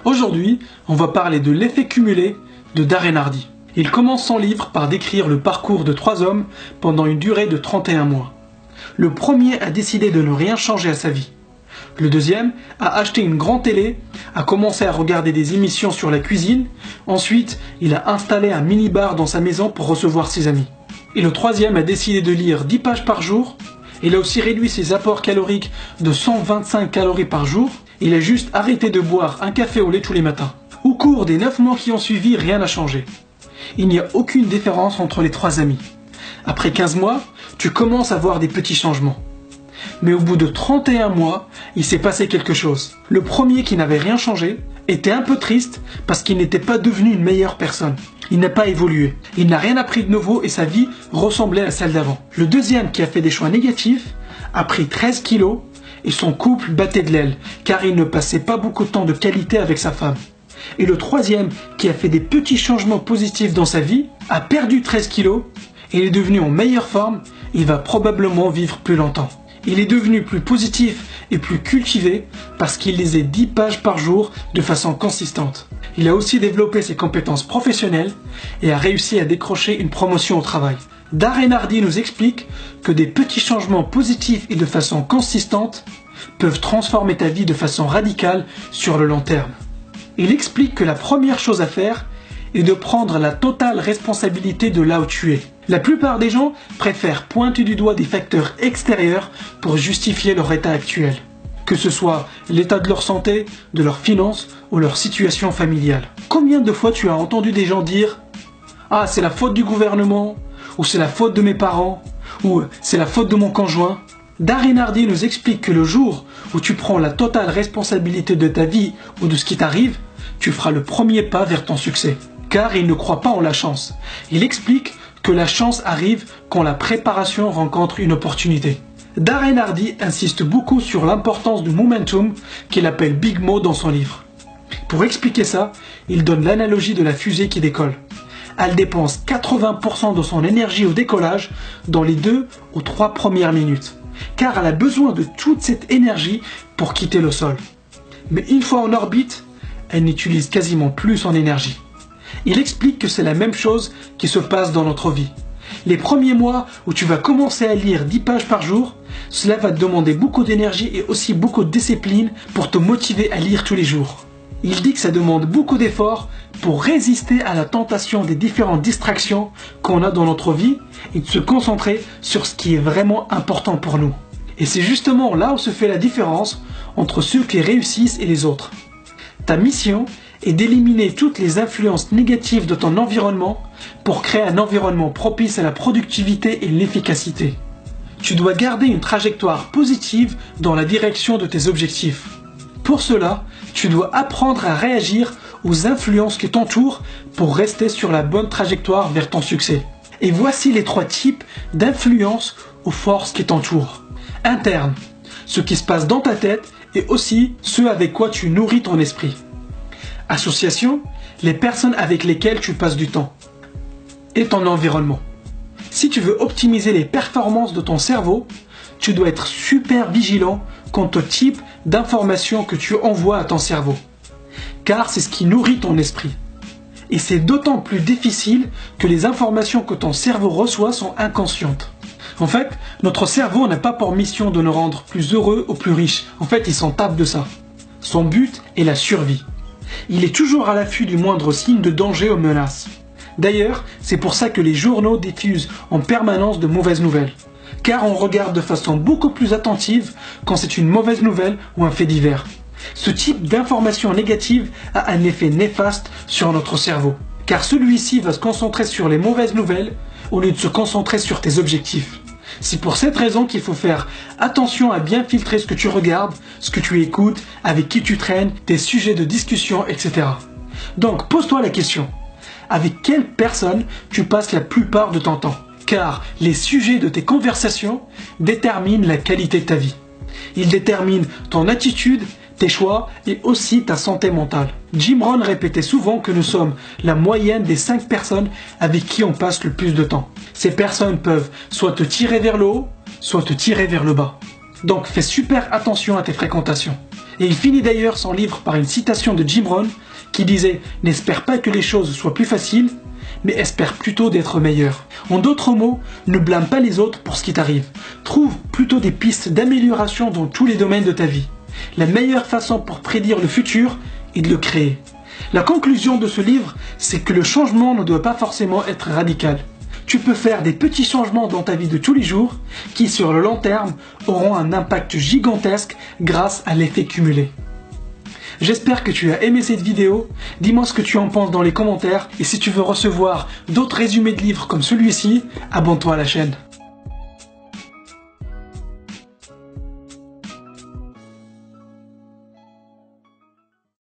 Aujourd'hui, on va parler de l'effet cumulé de Darren Hardy. Il commence son livre par décrire le parcours de 3 hommes pendant une durée de 31 mois. Le premier a décidé de ne rien changer à sa vie. Le deuxième a acheté une grande télé, a commencé à regarder des émissions sur la cuisine. Ensuite, il a installé un mini-bar dans sa maison pour recevoir ses amis. Et le troisième a décidé de lire 10 pages par jour. Il a aussi réduit ses apports caloriques de 125 calories par jour. Il a juste arrêté de boire un café au lait tous les matins. Au cours des 9 mois qui ont suivi, rien n'a changé. Il n'y a aucune différence entre les 3 amis. Après 15 mois, tu commences à voir des petits changements. Mais au bout de 31 mois, il s'est passé quelque chose. Le premier, qui n'avait rien changé, était un peu triste parce qu'il n'était pas devenu une meilleure personne. Il n'a pas évolué. Il n'a rien appris de nouveau et sa vie ressemblait à celle d'avant. Le deuxième, qui a fait des choix négatifs, a pris 13 kilos et son couple battait de l'aile car il ne passait pas beaucoup de temps de qualité avec sa femme. Et le troisième, qui a fait des petits changements positifs dans sa vie, a perdu 13 kilos et il est devenu en meilleure forme. Il va probablement vivre plus longtemps. Il est devenu plus positif et plus cultivé parce qu'il lisait 10 pages par jour de façon consistante. Il a aussi développé ses compétences professionnelles et a réussi à décrocher une promotion au travail. Darren Hardy nous explique que des petits changements positifs et de façon consistante peuvent transformer ta vie de façon radicale sur le long terme. Il explique que la première chose à faire est de prendre la totale responsabilité de là où tu es. La plupart des gens préfèrent pointer du doigt des facteurs extérieurs pour justifier leur état actuel, que ce soit l'état de leur santé, de leurs finances ou leur situation familiale. Combien de fois tu as entendu des gens dire « Ah, c'est la faute du gouvernement » ou « c'est la faute de mes parents » ou « c'est la faute de mon conjoint ». Darren Hardy nous explique que le jour où tu prends la totale responsabilité de ta vie ou de ce qui t'arrive, tu feras le premier pas vers ton succès. Car il ne croit pas en la chance. Il explique que la chance arrive quand la préparation rencontre une opportunité. Darren Hardy insiste beaucoup sur l'importance du momentum qu'il appelle Big Mo dans son livre. Pour expliquer ça, il donne l'analogie de la fusée qui décolle. Elle dépense 80% de son énergie au décollage dans les 2 ou 3 premières minutes, car elle a besoin de toute cette énergie pour quitter le sol. Mais une fois en orbite, elle n'utilise quasiment plus son énergie. Il explique que c'est la même chose qui se passe dans notre vie. Les premiers mois où tu vas commencer à lire 10 pages par jour, cela va te demander beaucoup d'énergie et aussi beaucoup de discipline pour te motiver à lire tous les jours. Il dit que ça demande beaucoup d'efforts pour résister à la tentation des différentes distractions qu'on a dans notre vie et de se concentrer sur ce qui est vraiment important pour nous. Et c'est justement là où se fait la différence entre ceux qui réussissent et les autres. Ta mission est d'éliminer toutes les influences négatives de ton environnement pour créer un environnement propice à la productivité et l'efficacité. Tu dois garder une trajectoire positive dans la direction de tes objectifs. Pour cela, tu dois apprendre à réagir aux influences qui t'entourent pour rester sur la bonne trajectoire vers ton succès. Et voici les 3 types d'influences ou forces qui t'entourent. Interne, ce qui se passe dans ta tête et aussi ceux avec quoi tu nourris ton esprit. Association, les personnes avec lesquelles tu passes du temps. Et ton environnement. Si tu veux optimiser les performances de ton cerveau, tu dois être super vigilant quant au type d'informations que tu envoies à ton cerveau. Car c'est ce qui nourrit ton esprit. Et c'est d'autant plus difficile que les informations que ton cerveau reçoit sont inconscientes. En fait, notre cerveau n'a pas pour mission de nous rendre plus heureux ou plus riches. En fait, il s'en tape de ça. Son but est la survie. Il est toujours à l'affût du moindre signe de danger ou menace. D'ailleurs, c'est pour ça que les journaux diffusent en permanence de mauvaises nouvelles. Car on regarde de façon beaucoup plus attentive quand c'est une mauvaise nouvelle ou un fait divers. Ce type d'information négative a un effet néfaste sur notre cerveau. Car celui-ci va se concentrer sur les mauvaises nouvelles au lieu de se concentrer sur tes objectifs. C'est pour cette raison qu'il faut faire attention à bien filtrer ce que tu regardes, ce que tu écoutes, avec qui tu traînes, tes sujets de discussion, etc. Donc pose-toi la question, avec quelle personne tu passes la plupart de ton temps? Car les sujets de tes conversations déterminent la qualité de ta vie. Ils déterminent ton attitude, tes choix et aussi ta santé mentale. Jim Rohn répétait souvent que nous sommes la moyenne des 5 personnes avec qui on passe le plus de temps. Ces personnes peuvent soit te tirer vers le haut, soit te tirer vers le bas. Donc fais super attention à tes fréquentations. Et il finit d'ailleurs son livre par une citation de Jim Rohn qui disait « N'espère pas que les choses soient plus faciles, mais espère plutôt d'être meilleur ». En d'autres mots, ne blâme pas les autres pour ce qui t'arrive. Trouve plutôt des pistes d'amélioration dans tous les domaines de ta vie. La meilleure façon pour prédire le futur est de le créer. La conclusion de ce livre, c'est que le changement ne doit pas forcément être radical. Tu peux faire des petits changements dans ta vie de tous les jours qui, sur le long terme, auront un impact gigantesque grâce à l'effet cumulé. J'espère que tu as aimé cette vidéo, dis-moi ce que tu en penses dans les commentaires et si tu veux recevoir d'autres résumés de livres comme celui-ci, abonne-toi à la chaîne.